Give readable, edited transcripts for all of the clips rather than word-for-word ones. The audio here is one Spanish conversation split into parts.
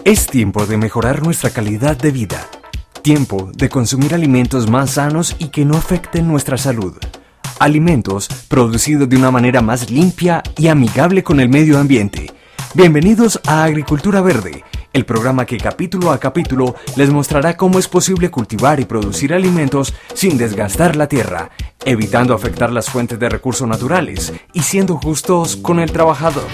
Es tiempo de mejorar nuestra calidad de vida. Tiempo de consumir alimentos más sanos y que no afecten nuestra salud. Alimentos producidos de una manera más limpia y amigable con el medio ambiente. Bienvenidos a Agricultura Verde, el programa que capítulo a capítulo les mostrará cómo es posible cultivar y producir alimentos sin desgastar la tierra, evitando afectar las fuentes de recursos naturales y siendo justos con el trabajador.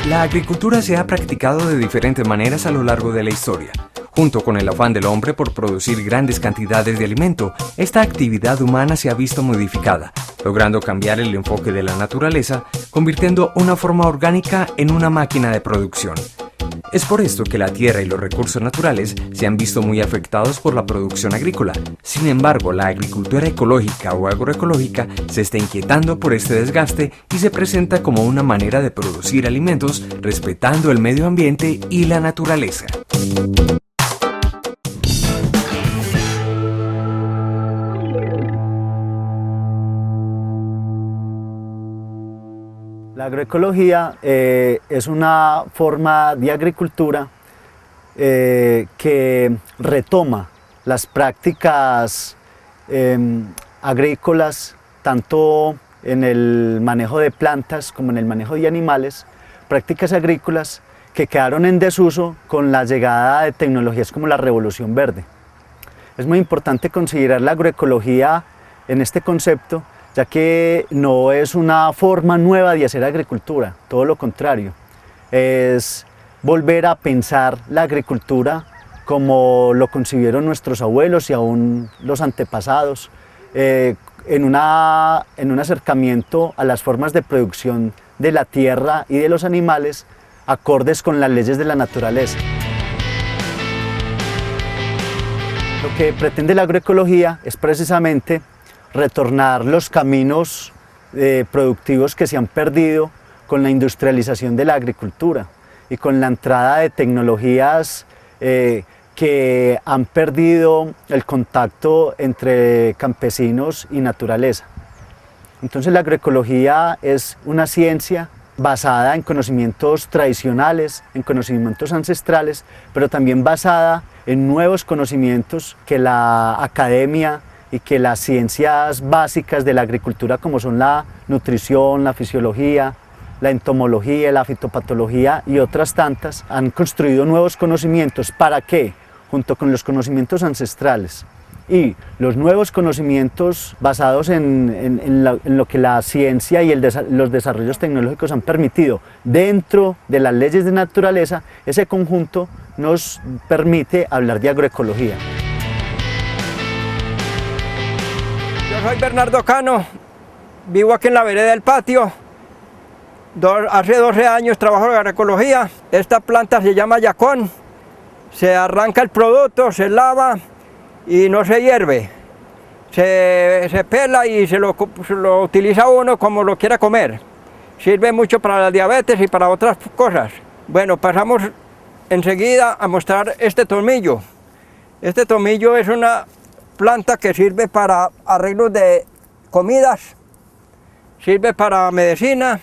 La agricultura se ha practicado de diferentes maneras a lo largo de la historia. Junto con el afán del hombre por producir grandes cantidades de alimento, esta actividad humana se ha visto modificada, logrando cambiar el enfoque de la naturaleza, convirtiendo una forma orgánica en una máquina de producción. Es por esto que la tierra y los recursos naturales se han visto muy afectados por la producción agrícola. Sin embargo, la agricultura ecológica o agroecológica se está inquietando por este desgaste y se presenta como una manera de producir alimentos respetando el medio ambiente y la naturaleza. La agroecología es una forma de agricultura que retoma las prácticas agrícolas, tanto en el manejo de plantas como en el manejo de animales, prácticas agrícolas que quedaron en desuso con la llegada de tecnologías como la Revolución Verde. Es muy importante considerar la agroecología en este concepto, ya que no es una forma nueva de hacer agricultura, todo lo contrario. Es volver a pensar la agricultura como lo concibieron nuestros abuelos y aún los antepasados, en un acercamiento a las formas de producción de la tierra y de los animales, acordes con las leyes de la naturaleza. Lo que pretende la agroecología es precisamente retornar los caminos productivos que se han perdido con la industrialización de la agricultura y con la entrada de tecnologías que han perdido el contacto entre campesinos y naturaleza. Entonces la agroecología es una ciencia basada en conocimientos tradicionales, en conocimientos ancestrales, pero también basada en nuevos conocimientos que la academia y que las ciencias básicas de la agricultura, como son la nutrición, la fisiología, la entomología, la fitopatología y otras tantas, han construido nuevos conocimientos. ¿Para qué? Junto con los conocimientos ancestrales y los nuevos conocimientos basados en lo que la ciencia y los desarrollos tecnológicos han permitido dentro de las leyes de naturaleza, ese conjunto nos permite hablar de agroecología. Yo soy Bernardo Cano, vivo aquí en la vereda del patio. Hace 12 años trabajo en agroecología. Esta planta se llama yacón. Se arranca el producto, se lava y no se hierve. Se pela y se lo utiliza uno como lo quiera comer. Sirve mucho para la diabetes y para otras cosas. Bueno, pasamos enseguida a mostrar este tomillo. Este tomillo es una planta que sirve para arreglos de comidas, sirve para medicina.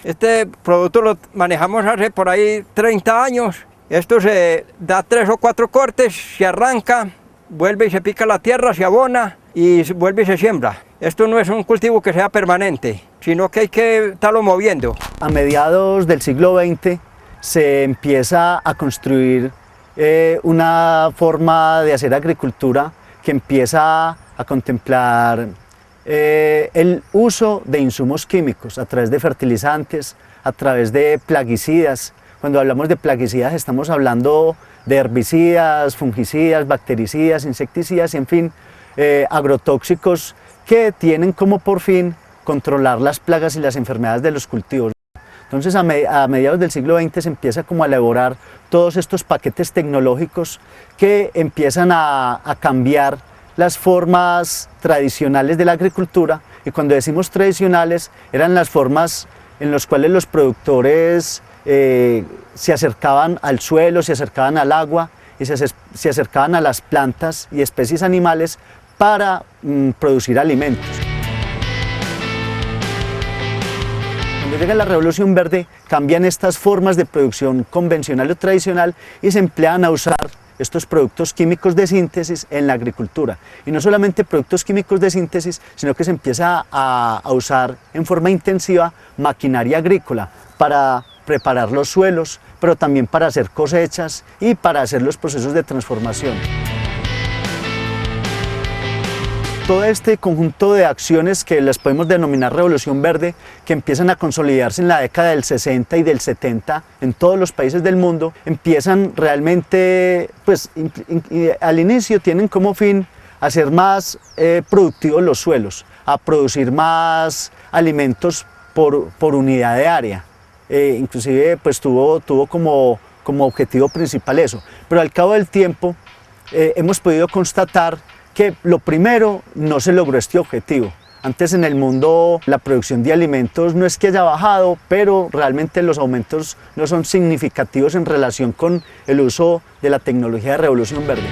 Este producto lo manejamos hace por ahí 30 años. Esto se da 3 o 4 cortes, se arranca, vuelve y se pica la tierra, se abona y vuelve y se siembra. Esto no es un cultivo que sea permanente, sino que hay que estarlo moviendo. A mediados del siglo XX se empieza a construir una forma de hacer agricultura que empieza a contemplar el uso de insumos químicos a través de fertilizantes, a través de plaguicidas. Cuando hablamos de plaguicidas estamos hablando de herbicidas, fungicidas, bactericidas, insecticidas y en fin, agrotóxicos que tienen como por fin controlar las plagas y las enfermedades de los cultivos. Entonces a mediados del siglo XX se empieza como a elaborar todos estos paquetes tecnológicos que empiezan a cambiar las formas tradicionales de la agricultura, y cuando decimos tradicionales eran las formas en las cuales los productores se acercaban al suelo, se acercaban al agua y se acercaban a las plantas y especies animales para producir alimentos. Cuando llega la Revolución Verde, cambian estas formas de producción convencional o tradicional y se emplean a usar estos productos químicos de síntesis en la agricultura. Y no solamente productos químicos de síntesis, sino que se empieza a usar en forma intensiva maquinaria agrícola para preparar los suelos, pero también para hacer cosechas y para hacer los procesos de transformación. Todo este conjunto de acciones que las podemos denominar Revolución Verde, que empiezan a consolidarse en la década del 60 y del 70 en todos los países del mundo, empiezan realmente, pues al inicio tienen como fin hacer más productivos los suelos, a producir más alimentos por unidad de área. Inclusive pues tuvo como objetivo principal eso, pero al cabo del tiempo hemos podido constatar que lo primero no se logró este objetivo. Antes en el mundo la producción de alimentos no es que haya bajado, pero realmente los aumentos no son significativos en relación con el uso de la tecnología de Revolución Verde.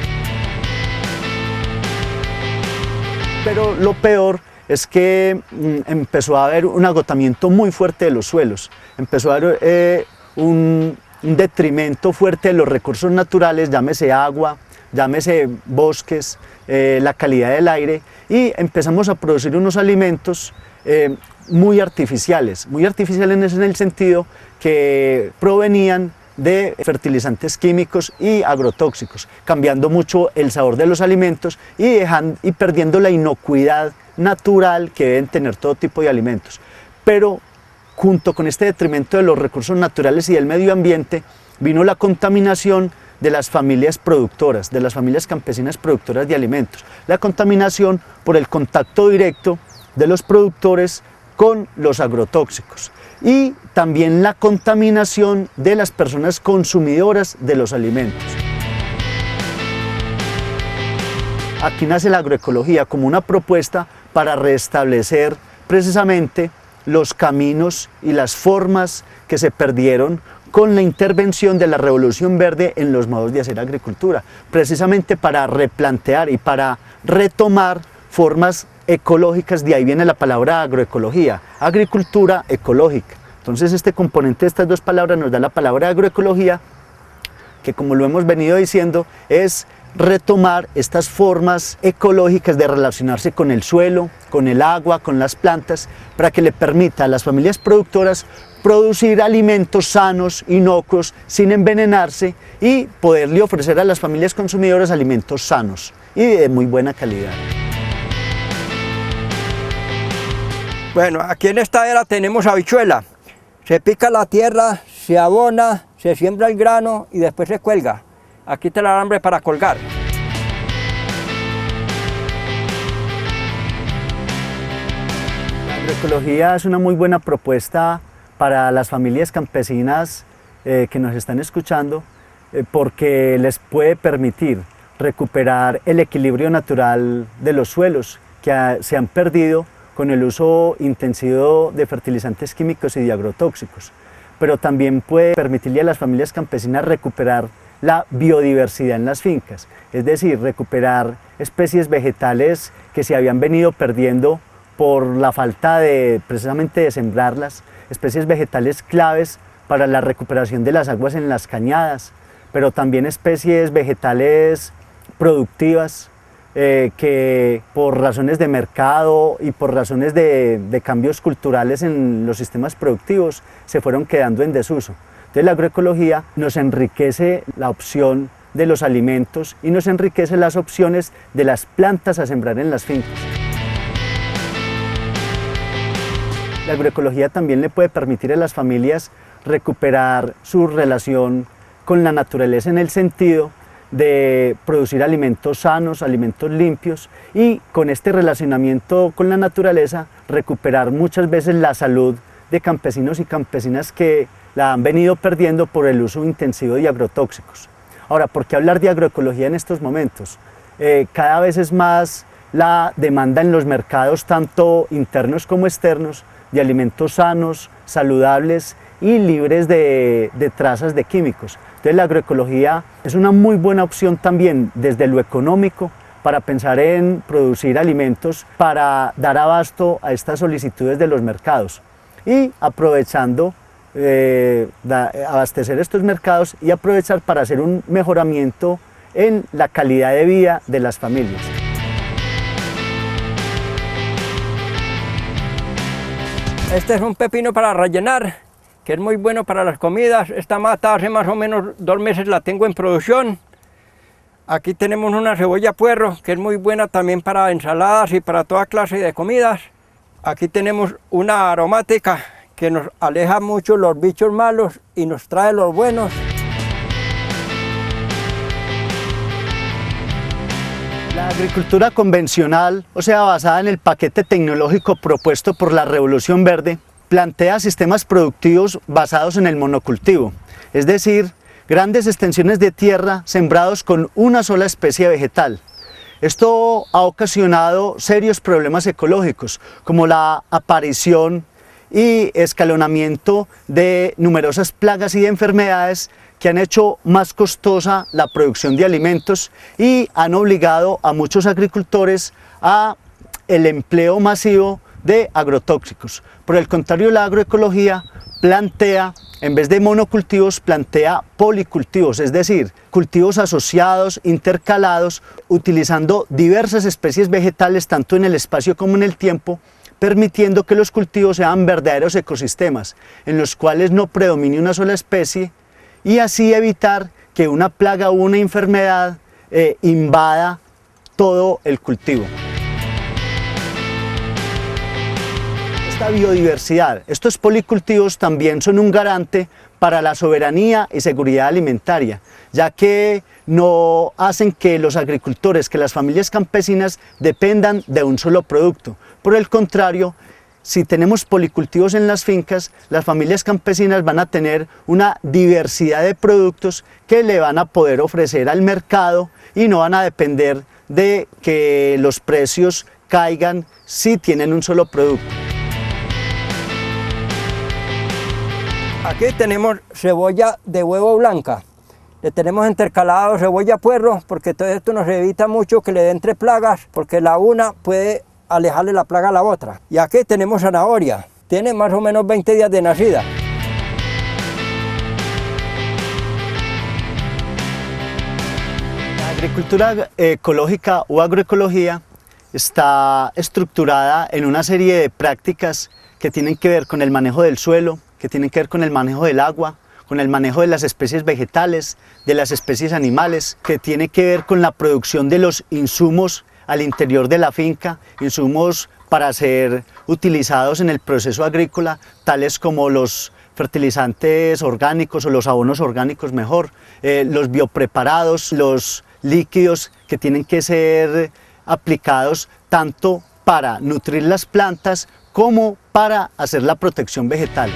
Pero lo peor es que empezó a haber un agotamiento muy fuerte de los suelos, empezó a haber un detrimento fuerte de los recursos naturales, llámese agua, llámese bosques, la calidad del aire, y empezamos a producir unos alimentos muy artificiales en el sentido que provenían de fertilizantes químicos y agrotóxicos, cambiando mucho el sabor de los alimentos y perdiendo la inocuidad natural que deben tener todo tipo de alimentos. Pero junto con este detrimento de los recursos naturales y del medio ambiente, vino la contaminación de las familias productoras, de las familias campesinas productoras de alimentos. La contaminación por el contacto directo de los productores con los agrotóxicos y también la contaminación de las personas consumidoras de los alimentos. Aquí nace la agroecología como una propuesta para restablecer precisamente los caminos y las formas que se perdieron con la intervención de la Revolución Verde en los modos de hacer agricultura, precisamente para replantear y para retomar formas ecológicas. De ahí viene la palabra agroecología, agricultura ecológica. Entonces este componente de estas dos palabras nos da la palabra agroecología, que como lo hemos venido diciendo es retomar estas formas ecológicas de relacionarse con el suelo, con el agua, con las plantas, para que le permita a las familias productoras producir alimentos sanos, inocuos, sin envenenarse, y poderle ofrecer a las familias consumidoras alimentos sanos y de muy buena calidad. Bueno, aquí en esta era tenemos habichuela. Se pica la tierra, se abona, se siembra el grano y después se cuelga. Aquí está el alambre para colgar. La agroecología es una muy buena propuesta para las familias campesinas que nos están escuchando, porque les puede permitir recuperar el equilibrio natural de los suelos que se han perdido con el uso intensivo de fertilizantes químicos y de agrotóxicos, pero también puede permitirle a las familias campesinas recuperar la biodiversidad en las fincas, es decir, recuperar especies vegetales que se habían venido perdiendo por la falta precisamente de sembrarlas, especies vegetales claves para la recuperación de las aguas en las cañadas, pero también especies vegetales productivas que por razones de mercado y por razones de cambios culturales en los sistemas productivos se fueron quedando en desuso. Entonces la agroecología nos enriquece la opción de los alimentos y nos enriquece las opciones de las plantas a sembrar en las fincas. La agroecología también le puede permitir a las familias recuperar su relación con la naturaleza en el sentido de producir alimentos sanos, alimentos limpios, y con este relacionamiento con la naturaleza recuperar muchas veces la salud de campesinos y campesinas que la han venido perdiendo por el uso intensivo de agrotóxicos. Ahora, ¿por qué hablar de agroecología en estos momentos? Cada vez es más la demanda en los mercados, tanto internos como externos, de alimentos sanos, saludables y libres de trazas de químicos. Entonces la agroecología es una muy buena opción también desde lo económico para pensar en producir alimentos para dar abasto a estas solicitudes de los mercados. y aprovechando abastecer estos mercados y aprovechar para hacer un mejoramiento en la calidad de vida de las familias. Este es un pepino para rellenar, que es muy bueno para las comidas. Esta mata hace más o menos 2 meses la tengo en producción. Aquí tenemos una cebolla puerro, que es muy buena también para ensaladas y para toda clase de comidas. Aquí tenemos una aromática que nos aleja mucho los bichos malos y nos trae los buenos. La agricultura convencional, o sea, basada en el paquete tecnológico propuesto por la Revolución Verde, plantea sistemas productivos basados en el monocultivo, es decir, grandes extensiones de tierra sembrados con una sola especie vegetal. Esto ha ocasionado serios problemas ecológicos, como la aparición y escalonamiento de numerosas plagas y de enfermedades que han hecho más costosa la producción de alimentos y han obligado a muchos agricultores a el empleo masivo de agrotóxicos. Por el contrario, la agroecología plantea, en vez de monocultivos, plantea policultivos, es decir, cultivos asociados, intercalados, utilizando diversas especies vegetales tanto en el espacio como en el tiempo, permitiendo que los cultivos sean verdaderos ecosistemas, en los cuales no predomine una sola especie, y así evitar que una plaga o una enfermedad invada todo el cultivo. Esta biodiversidad, estos policultivos también son un garante para la soberanía y seguridad alimentaria, ya que no hacen que los agricultores, que las familias campesinas dependan de un solo producto. Por el contrario, si tenemos policultivos en las fincas, las familias campesinas van a tener una diversidad de productos que le van a poder ofrecer al mercado y no van a depender de que los precios caigan si tienen un solo producto. Aquí tenemos cebolla de huevo blanca. Le tenemos intercalado cebolla puerro porque todo esto nos evita mucho que le den entre plagas, porque la una puede alejarle la plaga a la otra. Y aquí tenemos zanahoria, tiene más o menos 20 días de nacida. La agricultura ecológica o agroecología está estructurada en una serie de prácticas que tienen que ver con el manejo del suelo, que tienen que ver con el manejo del agua, con el manejo de las especies vegetales, de las especies animales, que tiene que ver con la producción de los insumos al interior de la finca, insumos para ser utilizados en el proceso agrícola, tales como los fertilizantes orgánicos o los abonos orgánicos mejor, los biopreparados, los líquidos que tienen que ser aplicados tanto para nutrir las plantas como para hacer la protección vegetal.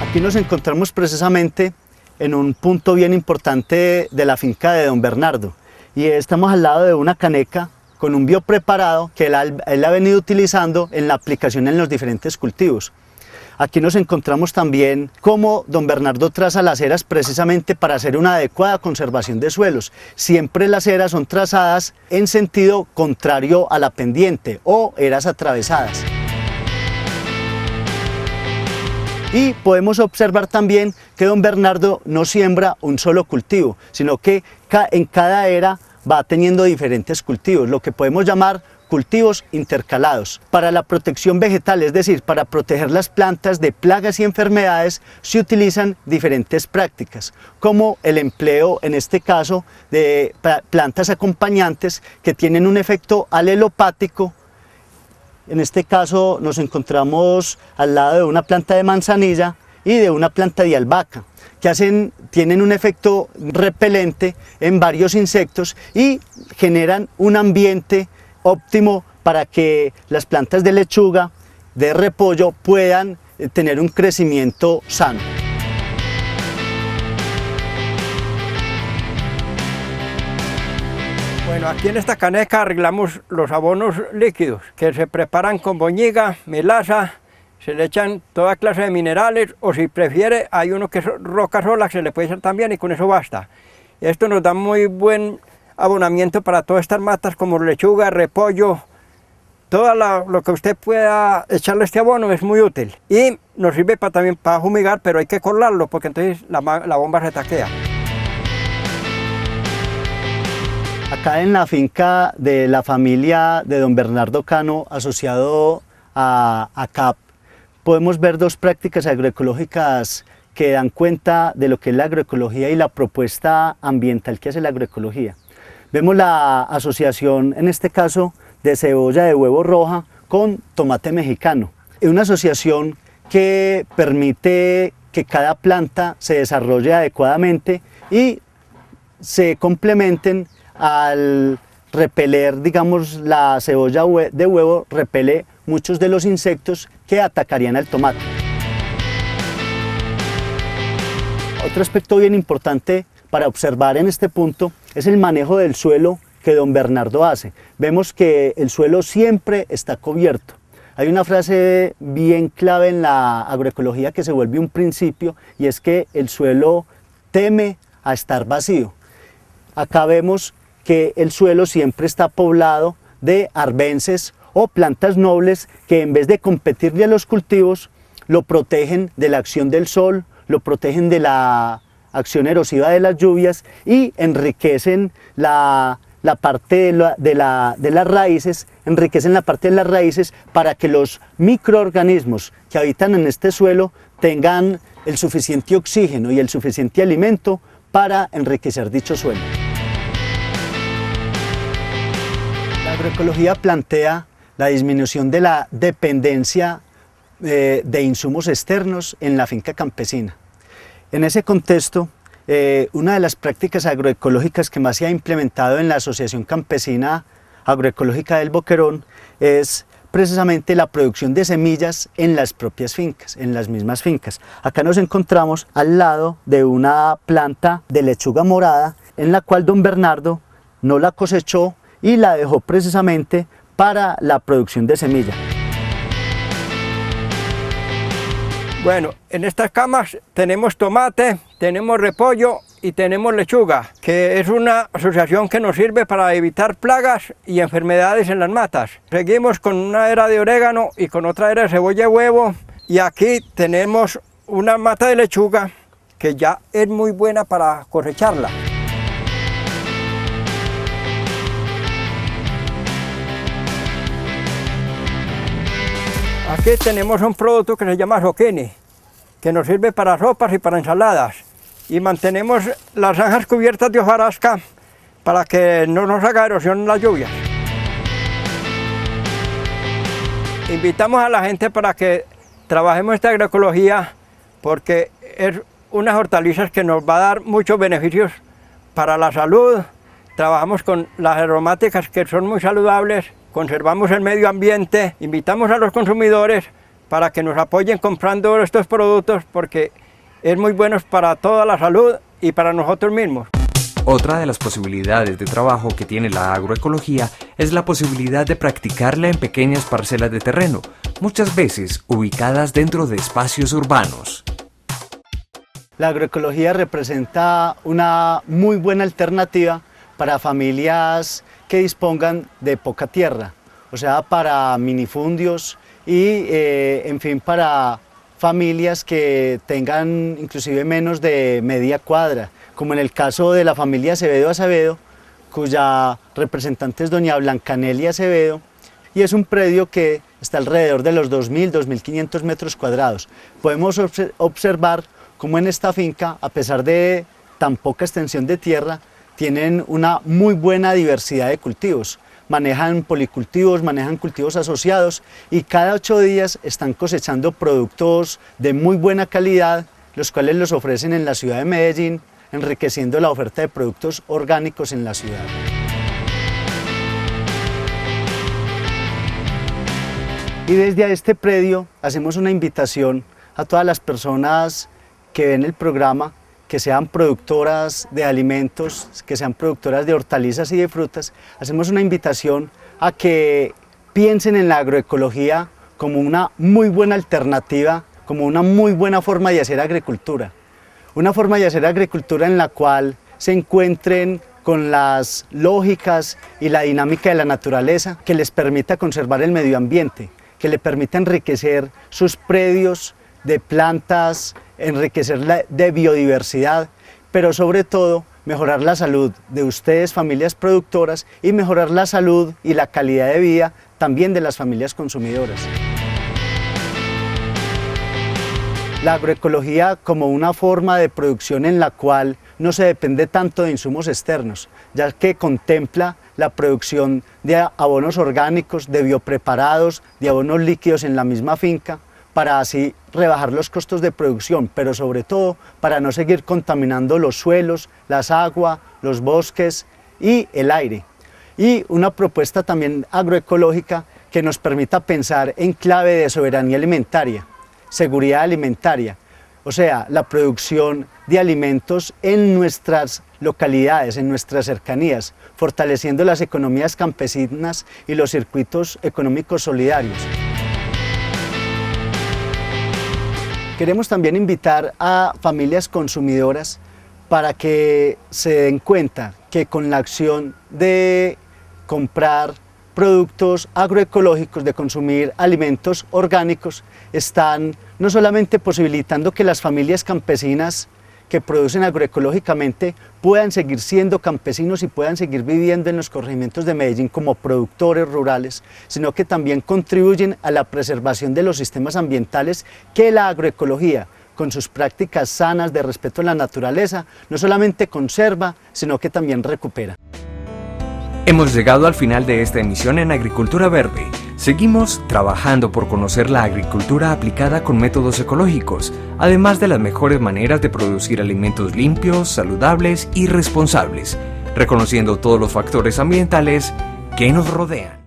Aquí nos encontramos precisamente en un punto bien importante de la finca de don Bernardo, y estamos al lado de una caneca con un biopreparado que él ha venido utilizando en la aplicación en los diferentes cultivos. Aquí nos encontramos también cómo don Bernardo traza las eras precisamente para hacer una adecuada conservación de suelos. Siempre las eras son trazadas en sentido contrario a la pendiente o eras atravesadas. Y podemos observar también que don Bernardo no siembra un solo cultivo, sino que en cada era va teniendo diferentes cultivos, lo que podemos llamar cultivos intercalados. Para la protección vegetal, es decir, para proteger las plantas de plagas y enfermedades, se utilizan diferentes prácticas, como el empleo, en este caso, de plantas acompañantes que tienen un efecto alelopático. En este caso nos encontramos al lado de una planta de manzanilla y de una planta de albahaca, que tienen un efecto repelente en varios insectos y generan un ambiente óptimo para que las plantas de lechuga, de repollo, puedan tener un crecimiento sano. Bueno, aquí en esta caneca arreglamos los abonos líquidos que se preparan con boñiga, melaza, se le echan toda clase de minerales, o si prefiere hay uno que es roca sola que se le puede echar también y con eso basta. Esto nos da muy buen abonamiento para todas estas matas como lechuga, repollo, todo lo que usted pueda echarle este abono es muy útil. Y nos sirve también para fumigar, pero hay que colarlo porque entonces la bomba se taquea. Acá en la finca de la familia de don Bernardo Cano, asociado a CAP, podemos ver dos prácticas agroecológicas que dan cuenta de lo que es la agroecología y la propuesta ambiental que hace la agroecología. Vemos la asociación, en este caso, de cebolla de huevo roja con tomate mexicano. Es una asociación que permite que cada planta se desarrolle adecuadamente y se complementen al repeler, digamos, la cebolla de huevo repele muchos de los insectos que atacarían al tomate. Otro aspecto bien importante para observar en este punto es el manejo del suelo que don Bernardo hace. Vemos que el suelo siempre está cubierto. Hay una frase bien clave en la agroecología que se vuelve un principio y es que el suelo teme a estar vacío. Acá vemos que el suelo siempre está poblado de arbences o plantas nobles que en vez de competirle a los cultivos, lo protegen de la acción del sol, lo protegen de la acción erosiva de las lluvias y enriquecen la parte de las raíces, enriquecen la parte de las raíces para que los microorganismos que habitan en este suelo tengan el suficiente oxígeno y el suficiente alimento para enriquecer dicho suelo. La agroecología plantea la disminución de la dependencia de insumos externos en la finca campesina. En ese contexto, una de las prácticas agroecológicas que más se ha implementado en la Asociación Campesina Agroecológica del Boquerón es precisamente la producción de semillas en las propias fincas, en las mismas fincas. Acá nos encontramos al lado de una planta de lechuga morada en la cual don Bernardo no la cosechó y la dejó precisamente para la producción de semilla. Bueno, en estas camas tenemos tomate, tenemos repollo y tenemos lechuga, que es una asociación que nos sirve para evitar plagas y enfermedades en las matas. Seguimos con una era de orégano y con otra era de cebolla y huevo, y aquí tenemos una mata de lechuga que ya es muy buena para cosecharla. Aquí tenemos un producto que se llama zucchini, que nos sirve para sopas y para ensaladas. Y mantenemos las zanjas cubiertas de hojarasca para que no nos haga erosión en las lluvias. Invitamos a la gente para que trabajemos esta agroecología porque es unas hortalizas que nos va a dar muchos beneficios para la salud. Trabajamos con las aromáticas que son muy saludables. Conservamos el medio ambiente, invitamos a los consumidores para que nos apoyen comprando estos productos porque es muy bueno para toda la salud y para nosotros mismos. Otra de las posibilidades de trabajo que tiene la agroecología es la posibilidad de practicarla en pequeñas parcelas de terreno, muchas veces ubicadas dentro de espacios urbanos. La agroecología representa una muy buena alternativa para familias que dispongan de poca tierra, o sea, para minifundios y, en fin, para familias que tengan inclusive menos de media cuadra, como en el caso de la familia Acevedo, cuya representante es doña Blancanelia Acevedo, y es un predio que está alrededor de los 2.000, 2.500 metros cuadrados. Podemos observar cómo en esta finca, a pesar de tan poca extensión de tierra, tienen una muy buena diversidad de cultivos. Manejan policultivos, manejan cultivos asociados y cada 8 días están cosechando productos de muy buena calidad, los cuales los ofrecen en la ciudad de Medellín, enriqueciendo la oferta de productos orgánicos en la ciudad. Y desde este predio hacemos una invitación a todas las personas que ven el programa, que sean productoras de alimentos, que sean productoras de hortalizas y de frutas. Hacemos una invitación a que piensen en la agroecología como una muy buena alternativa, como una muy buena forma de hacer agricultura. Una forma de hacer agricultura en la cual se encuentren con las lógicas y la dinámica de la naturaleza, que les permita conservar el medio ambiente, que le permita enriquecer sus predios de plantas, enriquecerla de biodiversidad, pero sobre todo mejorar la salud de ustedes, familias productoras, y mejorar la salud y la calidad de vida también de las familias consumidoras. La agroecología como una forma de producción en la cual no se depende tanto de insumos externos, ya que contempla la producción de abonos orgánicos, de biopreparados, de abonos líquidos en la misma finca, para así rebajar los costos de producción, pero sobre todo para no seguir contaminando los suelos, las aguas, los bosques y el aire. Y una propuesta también agroecológica que nos permita pensar en clave de soberanía alimentaria, seguridad alimentaria, o sea, la producción de alimentos en nuestras localidades, en nuestras cercanías, fortaleciendo las economías campesinas y los circuitos económicos solidarios. Queremos también invitar a familias consumidoras para que se den cuenta que con la acción de comprar productos agroecológicos, de consumir alimentos orgánicos, están no solamente posibilitando que las familias campesinas que producen agroecológicamente puedan seguir siendo campesinos y puedan seguir viviendo en los corregimientos de Medellín como productores rurales, sino que también contribuyen a la preservación de los sistemas ambientales que la agroecología, con sus prácticas sanas de respeto a la naturaleza, no solamente conserva, sino que también recupera. Hemos llegado al final de esta emisión en Agricultura Verde. Seguimos trabajando por conocer la agricultura aplicada con métodos ecológicos, además de las mejores maneras de producir alimentos limpios, saludables y responsables, reconociendo todos los factores ambientales que nos rodean.